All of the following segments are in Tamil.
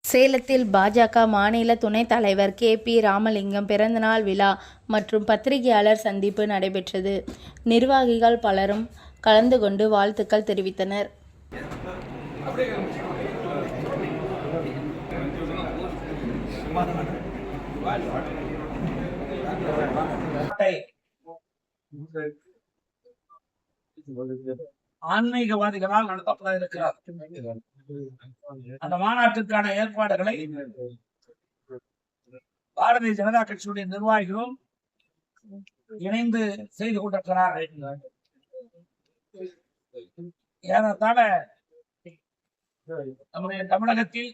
சேலத்தில் பாஜக மாநில துணைத் தலைவர் கே.பி. ராமலிங்கம் பிறந்தநாள் விழா மற்றும் பத்திரிகையாளர் சந்திப்பு நடைபெற்றது. நிர்வாகிகள் பலரும் கலந்து கொண்டு வாழ்த்துக்கள் தெரிவித்தனர். ஆன்மீகவாதிகளால் நடத்தப்பட இருக்கிறார். அந்த மாநாட்டிற்கான ஏற்பாடுகளை பாரதிய ஜனதா கட்சியுடைய நிர்வாகிகளும் இணைந்து செய்து கொண்டிருக்கிறார்கள். ஏறத்தாழ நம்முடைய தமிழகத்தில்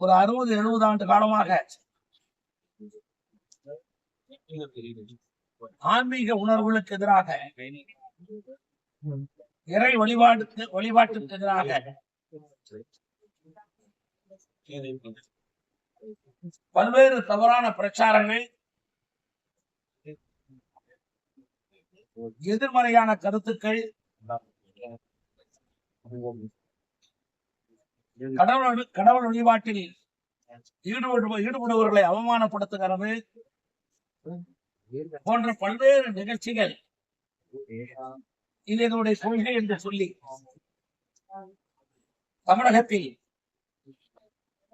ஒரு 60-70 ஆண்டு காலமாக ஆன்மீக உணர்வுகளுக்கு எதிராக, இறை வழிபாட்டுக்கு எதிராக பல்வேறு தவறான பிரச்சாரங்கள், எதிர்மறையான கருத்துக்கள், கடவுள் வழிபாட்டில் ஈடுபடுபவர்களை அவமானப்படுத்துகிறது போன்ற பல்வேறு நிகழ்ச்சிகள் இதனுடைய கொள்கை என்று சொல்லி தமிழகத்தில்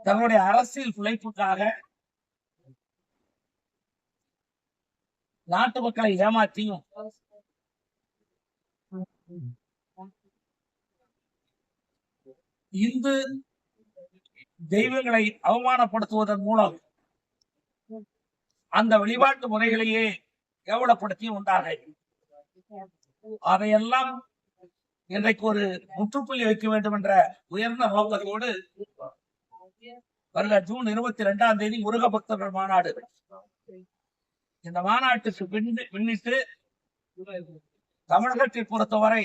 தன்னுடைய அரசியல் பிழைப்புக்காக நாட்டு மக்களை ஏமாற்றியும் இந்து தெய்வங்களை அவமானப்படுத்துவதன் மூலம் அந்த வழிபாட்டு முறைகளையே கேவலப்படுத்தி உண்டார்கள். அதையெல்லாம் இன்றைக்கு ஒரு முற்றுப்புள்ளி வைக்க வேண்டும் என்ற உயர்ந்த நோக்கத்தோடு வருகிற ஜூன் 22ஆம் தேதி முருக பக்தர்கள் மாநாடு. இந்த மாநாட்டுக்கு பின்னிட்டு தமிழகத்தை பொறுத்தவரை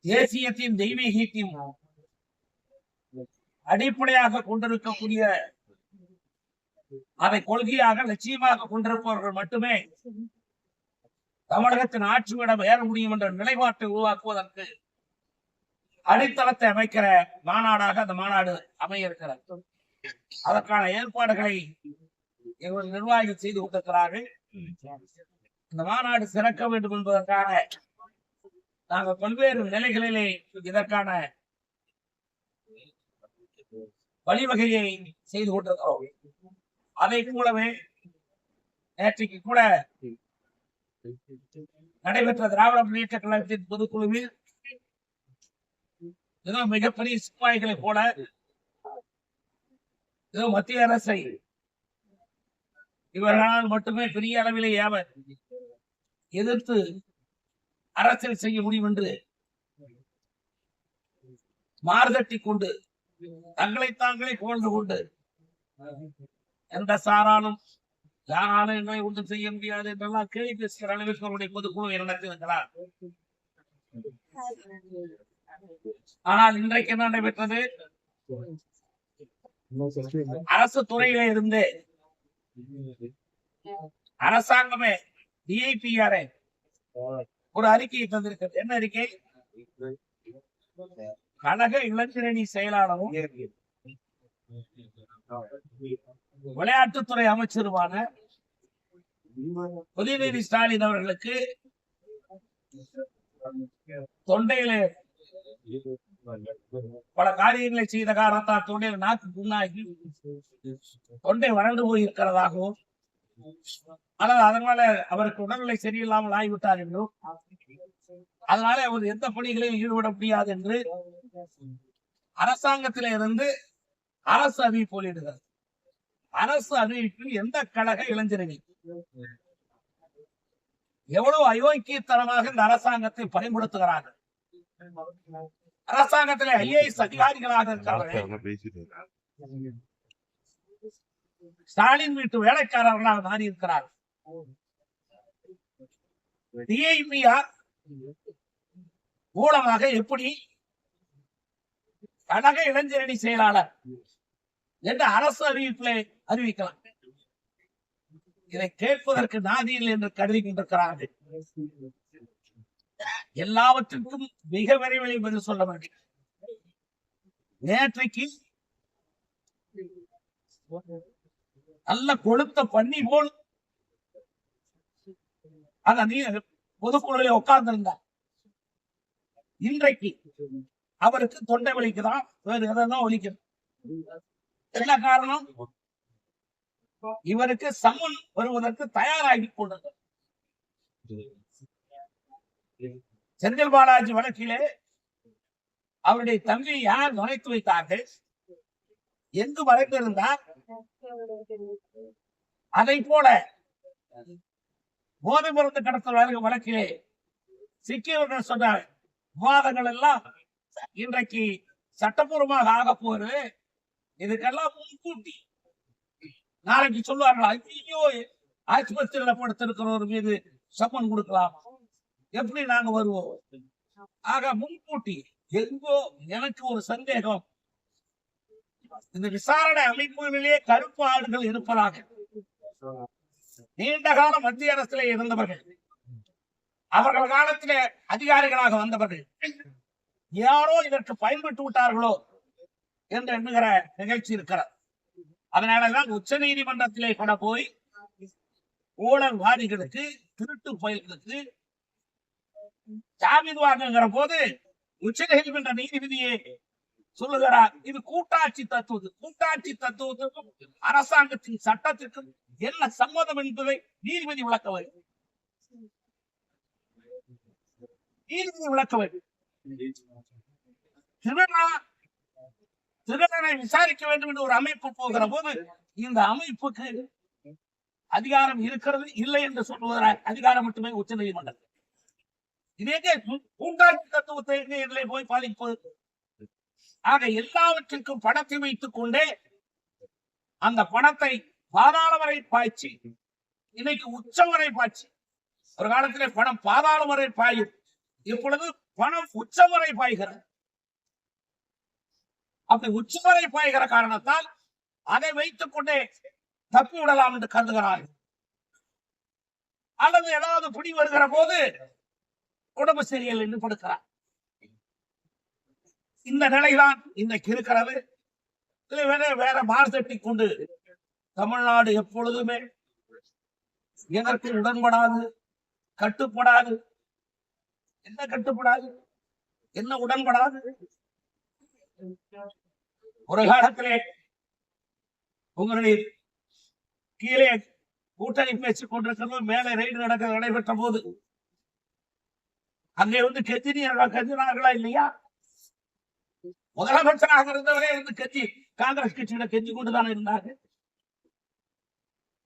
தேசியத்தின் தெய்வீகத்தையும் அடிப்படையாக கொண்டிருக்கக்கூடிய, அதை கொள்கையாக லட்சியமாக கொண்டிருப்பவர்கள் மட்டுமே தமிழகத்தின் ஆட்சியிடம் ஏற முடியும் என்ற நிலைப்பாட்டை உருவாக்குவதற்கு அடித்தளத்தை அமைக்கிற மாநாடாக அந்த மாநாடு அமைய இருக்கிறது. அதற்கான ஏற்பாடுகளை எங்கள் நிர்வாகிகள் செய்து கொண்டிருக்கிறார்கள். இந்த மாநாடு சிறக்க வேண்டும் என்பதற்கான நாங்கள் பல்வேறு நிலைகளிலே இதற்கான வழிவகையை செய்து கொண்டிருக்கிறோம். அதை போலவே நேற்றைக்கு கூட நடைபெற்ற திராவிட முன்னேற்ற கழகத்தின் பொதுக்குழுவில் ஏதோ மிகப்பெரிய சிப்பாய்களை போல ஏதோ மத்திய அரசை இவர்களால் மட்டுமே பெரிய அளவிலே எதிர்த்து அரசியல் செய்ய முடியும் என்று மார்தட்டி கொண்டு தங்களை தாங்களே புகழ்ந்து கொண்டு எந்த சாராலும் யாராலும் எங்களை ஒன்றும் செய்ய முடியாது என்றெல்லாம் கேள்வி பேசுகிற அளவிற்கு அவருடைய பொதுக்குழு நடத்தியிருக்கிறார். ஆனால் இன்றைக்கு என்ன நடைபெற்றது? அரசு துறையிலே இருந்து அரசாங்கமே டிஐபிஆர் ஒரு அறிக்கையை தந்திருக்கிறது. என்ன அறிக்கை? கழக இளைஞரணி செயலாளரும் விளையாட்டுத்துறை அமைச்சருமான உதயநிதி ஸ்டாலின் அவர்களுக்கு தொண்டையிலே பல காரியங்களை செய்த காரணத்தால் தொண்டையில் நாக்கு புண்ணாகி தொண்டை வறண்டு போயிருக்கிறதாகவும், ஆனால் அதனால அவருக்கு உடல்நிலை சரியில்லாமல் ஆகிவிட்டார் என்றும், அதனால அவர் எந்த பணிகளையும் ஈடுபட முடியாது என்று அரசாங்கத்தில இருந்து அரசு அறிவிப்பு வெளியிடுகிறது. அரசு அறிவிப்பில் எந்த கழக இளைஞரணி எவ்வளவு அயோக்கியத்தனமாக இந்த அரசாங்கத்தை பயன்படுத்துகிறார்கள். அரசாங்கத்திலே ஐஏஎஸ் அதிகாரிகளாக இருக்கிறார்கள், ஸ்டாலின் வீட்டு வேலைக்காரர்களாக மாறி இருக்கிறார்கள். டிஐபிஆர் மூலமாக எப்படி கழக இளைஞரணி செயலாளர் என்று அரசு அறிவிப்பிலே அறிவிக்கலாம்? இதை கேட்பதற்கு நாதியில் என்று கருதி கொண்டிருக்கிறார்கள். எல்லாவற்றுக்கும் மிக விரைவில் பதில் சொல்ல வேண்டும். நேற்றைக்கு நல்ல கொளுத்த பண்ணி போல் அந்த பொதுக்குழுவில் உட்கார்ந்து இருந்தார். இன்றைக்கு அவருக்கு தொண்டை வலிக்குதான், வேறு எதான் ஒலிக்குது. என்ன காரணம்? இவருக்கு சம்மன் வருவதற்கு தயாராகி கொண்டது. செந்தில் பாலாஜி வழக்கிலே அவருடைய தம்பி யார் நுழைத்து வைத்தார்கள், எங்கு மறைந்திருந்தார்? அதை போல போதை மருந்து கடத்தல் வழக்கிலே சிக்கியவர்கள் சொன்ன விவாதங்கள் எல்லாம் இன்றைக்கு சட்டப்பூர்வமாக ஆக போறது. இதுக்கெல்லாம் முன்கூட்டி நாளைக்கு சொல்லுவார்களா, ஐயோ ஆஸ்பத்திரியில படுத்திருக்கிறவர் மீது சம்மன் கொடுக்கலாம், எப்படி நாங்க வருவோம்? ஆக முன்கூட்டி எங்கோ எனக்கு ஒரு சந்தேகம், இந்த விசாரணை அமைப்புகளிலே கருப்பு ஆடுகள் இருப்பதாக. நீண்ட காலம் மத்திய அரசிலே இருந்தவர்கள், அவர்கள் காலத்திலே அதிகாரிகளாக வந்தவர்கள் யாரோ இதற்கு பயன்பட்டு விட்டார்களோ என்று எண்ணுகிற நிகழ்ச்சி இருக்கிறது. அதனாலதான் உச்ச நீதிமன்றத்திலே கூட போய் ஊழல்வாதிகளுக்கு, திருட்டு பயல்களுக்கு ஜாமீன் வாங்குகிற போது உச்ச நீதிமன்ற நீதிபதியே சொல்லுகிறார், இது கூட்டாட்சி தத்துவத்துக்கும் அரசாங்கத்தின் சட்டத்திற்கும் என்ன சம்மதம் என்பதை நீதிபதி விளக்க வேண்டும். திருடனை விசாரிக்க வேண்டும் என்று ஒரு அமைப்பு போகிற போது இந்த அமைப்புக்கு அதிகாரம் இருக்கிறது இல்லை என்று சொல்லுகிற அதிகாரம் மட்டுமே உச்ச நீதிமன்றம். இதே கூட்டாட்சி தத்துவத்தை இதிலே போய் பாதிப்பது. ஆக எல்லாவற்றிற்கும் பணத்தை வைத்துக் கொண்டே அந்த பணத்தை பாதாள வரை பாய்ச்சி, இன்னைக்கு உச்சம் வரை பாய்ச்சி. ஒரு காலத்திலே பணம் பாதாள வரை பாயும், இப்பொழுது பணம் உச்சம் வரை பாய்கிறது. அப்படி உச்சம் வரை பாய்கிற காரணத்தால் அதை வைத்துக் கொண்டே தப்பி விடலாம் என்று கருதுகிறார்கள். அல்லது ஏதாவது பிடி வருகிற போது உடம்பு சரியில்லை என்று படுக்கிறார். இந்த நிலைதான் இன்னைக்கு இருக்கிறது. வேற மார்த்தட்டி கொண்டு தமிழ்நாடு எப்பொழுதுமே எதற்கு உடன்படாது, கட்டுப்படாது. என்ன கட்டுப்படாது, என்ன உடன்படாது? ஒரு காலத்திலே உங்களுடைய கீழே கூட்டணி பேசிக் கொண்டிருக்கிறது, மேலே ரைடு நடைபெற்ற போது அங்கே வந்து கெஞ்சினார்களா இல்லையா? முதலமைச்சராக இருந்தவரே வந்து கட்சி காங்கிரஸ் கட்சியில கெஞ்சி கொண்டுதான் இருந்தார்கள்.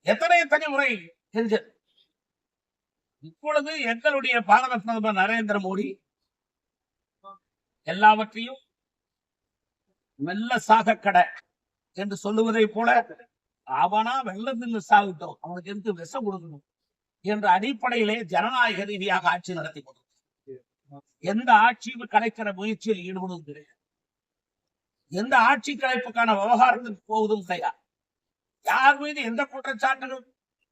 எத்தனை முறை கெஞ்சது. இப்பொழுது எங்களுடைய பாரத பிரதமர் நரேந்திர மோடி எல்லாவற்றையும் மெல்ல சாக கடை என்று சொல்லுவதை போல, அவனா வெள்ளம் நின்று சாகிட்டோம், அவனுக்கு எந்த விஷம் கொடுக்கணும் என்ற அடிப்படையிலே ஜனநாயக ரீதியாக ஆட்சி நடத்தி கொண்டு எந்த ஆட்சியும் கலைக்கிற முயற்சியில் ஈடுபடுவதும் கிடையாது. எந்த ஆட்சி கலைப்புக்கான விவகாரத்துக்கு போவதும் கிடையாது. யார் மீது எந்த குற்றச்சாட்டுகள்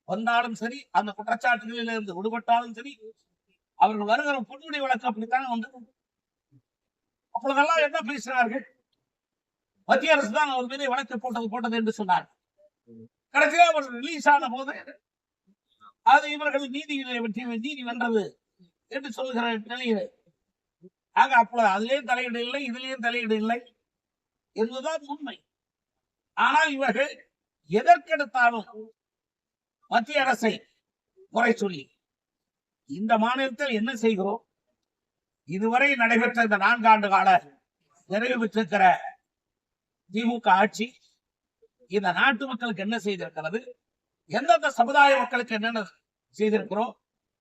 வந்தாலும் சரி, அந்த குற்றச்சாட்டுகளில் இருந்து விடுபட்டாலும் சரி, அவர்கள் வருகிற பொன்முடி வழக்கு அப்படித்தானே வந்தது. அப்பொழுதெல்லாம் என்ன பேசினார்கள்? மத்திய அரசு தான் அவர் மீது வழக்கு போட்டது என்று சொன்னார். கடைசியா அவர் ரிலீஸ் ஆன போது அது இவர்கள் நீதி வென்றது என்று சொல்கிற நிலையில் ஆக அப்பொழுது அதிலேயும் தலையீடு இல்லை, இதிலேயும் தலையீடு இல்லை என்பதுதான் உண்மை. ஆனால் இவர்கள் எதற்கெடுத்தாலும் மத்திய அரசை குறை சொல்லி இந்த மாநிலத்தில் என்ன செய்கிறோம், இதுவரை நடைபெற்ற இந்த 4 ஆண்டு கால நிறைவு பெற்றிருக்கிற திமுக ஆட்சி இந்த நாட்டு மக்களுக்கு என்ன செய்திருக்கிறது, எந்தெந்த சமுதாய மக்களுக்கு என்னென்ன செய்திருக்கிறோம்,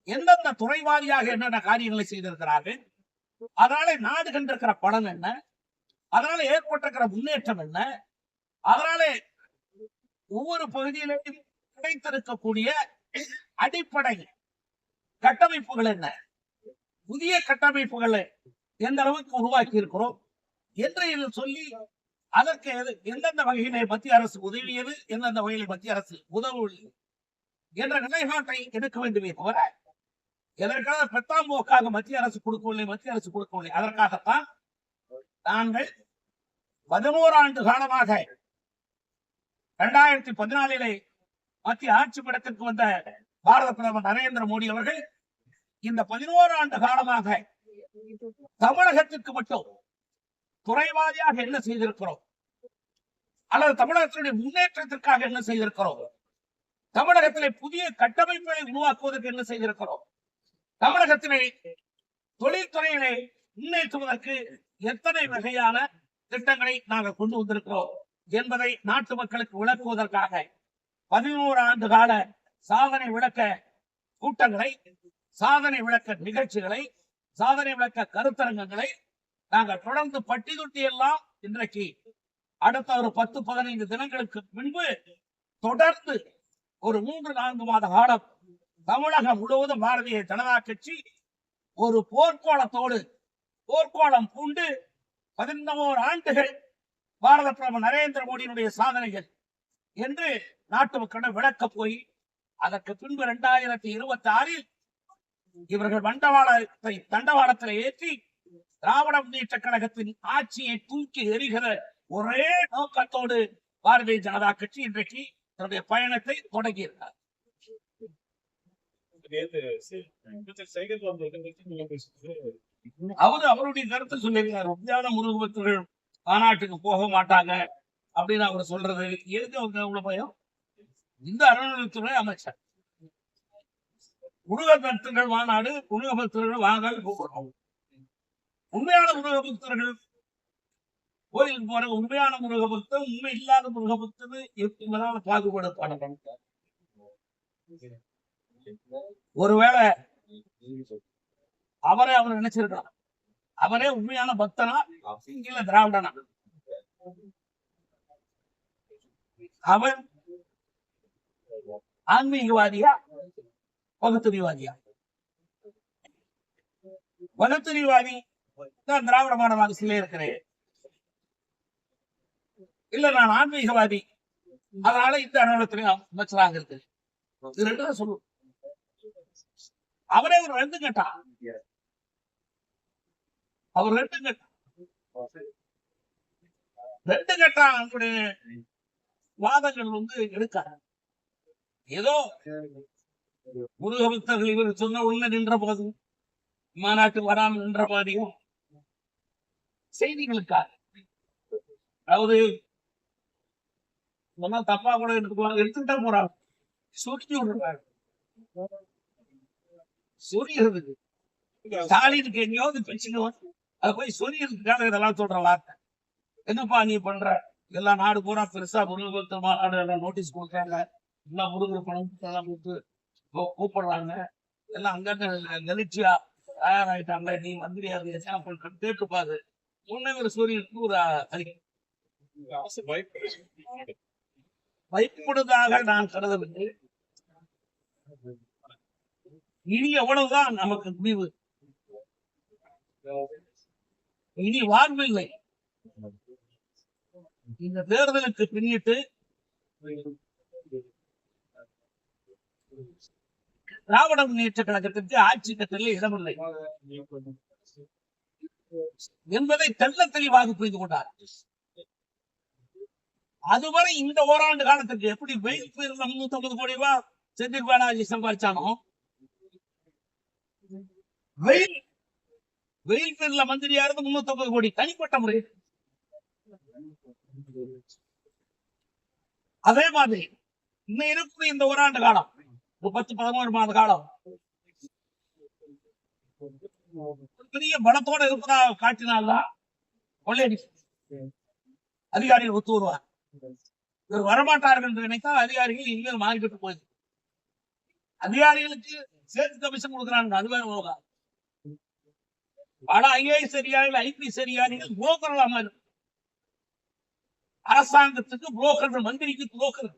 எந்தெந்த துறை வாரியாக என்னென்ன காரியங்களை செய்திருக்கிறார்கள், அதனால நாடு கண்டிருக்கிற படம் என்ன, அதனால ஏற்பட்டிருக்கிற முன்னேற்றம் என்ன, அதனால ஒவ்வொரு பகுதியிலும் கிடைத்திருக்கக்கூடிய அடிப்படை கட்டமைப்புகள் என்ன, புதிய கட்டமைப்புகளை எந்த அளவுக்கு உருவாக்கி இருக்கிறோம் என்று சொல்லி அதற்கு எந்தெந்த வகையிலே மத்திய அரசு உதவியது, எந்தெந்த வகையில் மத்திய அரசு உதவு என்ற நிலைப்பாட்டை எடுக்க வேண்டுமே தவிர எதற்காக பத்தாம் போக்காக மத்திய அரசு கொடுக்கவில்லை. அதற்காகத்தான் நாங்கள் 11 ஆண்டு காலமாக 2014 மத்திய ஆட்சி படத்திற்கு வந்த பாரத பிரதமர் நரேந்திர மோடி அவர்கள் இந்த 11 ஆண்டு காலமாக தமிழகத்திற்கு மட்டும் துறைவாரியாக என்ன செய்திருக்கிறோம், அல்லது தமிழகத்தினுடைய முன்னேற்றத்திற்காக என்ன செய்திருக்கிறோம், தமிழகத்திலே புதிய கட்டமைப்புகளை உருவாக்குவதற்கு என்ன செய்திருக்கிறோம், தமிழகத்திலே தொழில்துறையிலே முன்னேற்றுவதற்கு எத்தனை வகையான திட்டங்களை நாங்கள் கொண்டு வந்திருக்கிறோம் என்பதை நாட்டு மக்களுக்கு விளக்குவதற்காக 11 ஆண்டு கால சாதனை விளக்க கூட்டங்களை, சாதனை விளக்க நிகழ்ச்சிகளை, சாதனை விளக்க கருத்தரங்கங்களை நாங்கள் தொடர்ந்து பட்டி தொட்டி எல்லாம் இன்றைக்கு அடுத்த ஒரு 10-15 தினங்களுக்கு முன்பு தொடர்ந்து ஒரு 3-4 மாத காலம் தமிழகம் முழுவதும் பாரதிய ஜனதா கட்சி ஒரு போர்க்கோளம் பூண்டு 11 ஆண்டுகள் பாரத பிரதமர் நரேந்திர மோடியினுடைய சாதனைகள் என்று நாட்டு மக்களிடம் விளக்க போய் அதற்கு பின்பு 2026 இவர்கள் தண்டவாளத்தில் ஏற்றி திராவிட முன்னேற்ற கழகத்தின் ஆட்சியை தூக்கி எறிகிற ஒரே நோக்கத்தோடு பாரதிய ஜனதா கட்சி இன்றைக்கு தன்னுடைய பயணத்தை தொடங்கியிருக்கிறார். அவருடைய கருத்தை சொல்லியிருக்கார். உண்மையான முருக பக்தர்கள் மாநாட்டுக்கு போக மாட்டாங்க அப்படின்னு அவர் சொல்றது எதுக்கு அவங்க அவ்வளவு பயம்? இந்த அறநிலையத்துறை அமைச்சர் முருக பக்தர்கள் மாநாடு, முருக பக்தர்கள் வாங்க கூப்பிடுறோம். உண்மையான முருக பக்தர்கள் கோயிலுக்கு போற உண்மையான முருக பக்தர், உண்மை இல்லாத முருக பக்தர் எப்படினால பாகுபடுத்த. ஒருவேளை அவர் நினைச்சிருக்கலாம் அவரே உண்மையான பக்தனா இல்ல திராவிடனா? அவர் ஆன்மீகவாதியா பகுத்தறிவாதியா? பகுத்தறிவாதி தான் திராவிட மாடல் அரசியலே இருக்கிறேன், இல்ல நான் ஆன்மீகவாதி அதனால இந்த அலுவலகத்திலையும் அமைச்சராக இருக்கு. இது ரெண்டு தான் சொல்லுவோம். அவரே ஒரு ரெண்டு கேட்டான், அவர் ரெண்டு கட்டா அவங்களுடைய வாதங்கள் எடுக்காரு. ஏதோ முருக பக்தர்கள் இவர் சொன்ன உள்ள நின்ற போதும் மாநாட்டு வராமல் நின்ற போதையும் செய்திகளுக்காக, அதாவது தப்பா கூட எடுத்துக்கிட்டா போறாங்க, சுருக்கி விடுறாங்க. சொரியறதுக்கு ஸ்டாலினுக்கு எங்கேயாவது பிரச்சனை அதை போய் சொரியறதுக்காக இதெல்லாம் சொல்ற வார்த்தை. என்னப்பா நீ பண்ற? எல்லாம் நாடு பூரா பெருசா முருகபக்தர் மாநாடு எல்லாம் நோட்டீஸ் கொடுக்குறாங்க, எல்லாம் முருகர் பணம் எல்லாம் கொடுத்து கூப்பிடுறாங்க, எல்லாம் அங்க நெளிச்சியா தயாராயிட்டாங்க, நீ மந்திரியாது கேட்டுப்பாரு முன்னவர் சூரியனுக்கு ஒரு பயப்படுவதாக நான் கருதவில்லை. இனி எவ்வளவுதான் நமக்கு முடிவு, இனி வாழ்வில்லை. இந்த தேர்தலுக்கு பின்னிட்டு திராவிட முன்னேற்ற கழகத்திற்கு ஆட்சி கட்டளை இடமில்லை என்பதை தெல்ல தெளிவாக புரிந்து கொண்டார். அதுவரை இந்த ஓராண்டு காலத்துக்கு எப்படி வெயில் பேர்ல 350 கோடி ரூபாய் செந்தில் பாலாஜி சம்பாதிச்சானோ, வெயில் பேர்ல மந்திரியா இருந்து 350 கோடி தனிப்பட்ட முறை. அதே மாதிரி இன்னும் இருக்கிற இந்த ஓராண்டு காலம், 10-11 மாத காலம் பெரிய பலத்தோட இருக்கிறதா காட்டினால்தான் கொள்ளையடி அதிகாரிகள் ஒத்து வருவார். இவர் வரமாட்டார்கள் என்று நினைத்தால் அதிகாரிகள் இனிமேல் மாறிவிட்டு போயிருக்கு. அதிகாரிகளுக்கு சேர்த்து கமிஷன் கொடுக்குறாங்க, அதுவே போகாது. பல ஐஏஎஸ் அதிகாரிகள், ஐபிஎஸ் அதிகாரிகள் புரோக்கர்களாக மாறும். அரசாங்கத்துக்கு புரோக்கர்கள், மந்திரிக்கு புரோக்கர்,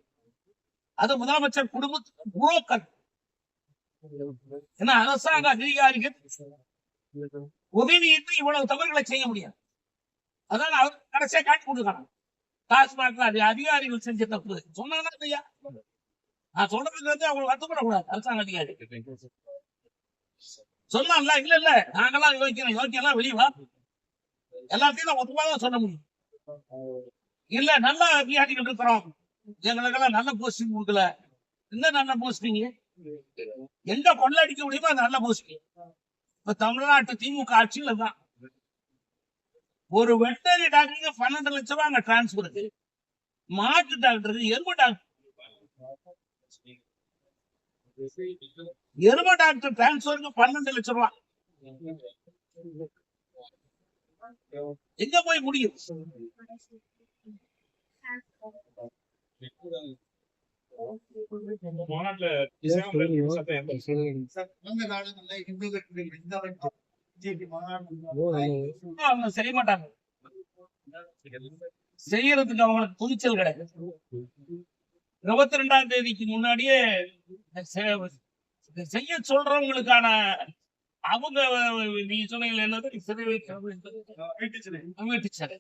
அது முதலமைச்சர் குடும்பத்துக்கு புரோக்கர். ஏன்னா அரசாங்க அதிகாரிகள் உதவியின்றி இவ்வளவு தவறுகளை செய்ய முடியாது. அதனால அவர் கடைசியா காட்டி கொடுக்கணும். டாஸ்மாக் அதிகாரிகள் செஞ்ச தப்பு சொன்னாங்க இல்லையா? நான் சொல்றதுக்கு அவங்க வருத்தப்படக்கூடாது. அரசாங்க அதிகாரி சொன்னான்ல, இல்ல இல்ல நாங்கெல்லாம் யோக்கியம் வெளியே வா, எல்லாத்தையும் நான் மொத்தமா தான் சொல்ல முடியும். இல்ல நல்லா விளையாடிக்கிட்டு இருக்கிறோம், எங்களுக்கெல்லாம் நல்ல போஸ்டிங் கொடுக்கல. என்ன நல்ல போஸ்டிங்? எங்க கொள்ளடிக்க முடியுமோ அது நல்ல போஸ்டிங். இப்ப தமிழ்நாட்டு திமுக ஆட்சியில தான் ஒரு வெட்டரி டாக்டருக்கு 12 லட்சம் ரூபாய் அங்க டிரான்ஸ்பருக்கு, மாட்டு டாக்டருக்கு, எரும டாக்டர் டிரான்ஸ்பருக்கு 12 லட்சம் ரூபாய். எங்க போய் முடியும்? அவங்க செய்ய மாட்டாங்க, செய்யறதுக்கு அவங்களுக்கு துணிச்சல் கிடையாது. 22ஆம் தேதிக்கு முன்னாடியே செய்ய சொல்றவங்களுக்கான அவங்க நீங்க சொன்னீங்க என்னது வீட்டுச்சடை,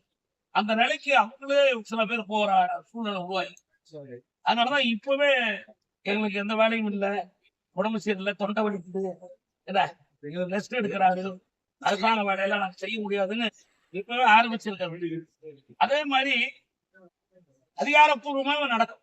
அந்த நிலைக்கு அவங்களே சில பேர் போற சூழ்நிலை உருவாகி, அதனாலதான் இப்பவே எங்களுக்கு எந்த வேலையும் இல்லை, உடம்பு சரியில்லை, தொண்டை வலிக்குது, ரெஸ்ட் எடுக்கிறாரு, அதுக்கான வேலையெல்லாம் நாங்க செய்ய முடியாதுன்னு இப்பவே ஆரம்பிச்சிருக்க. அதே மாதிரி அதிகாரப்பூர்வமாக நடக்கும்.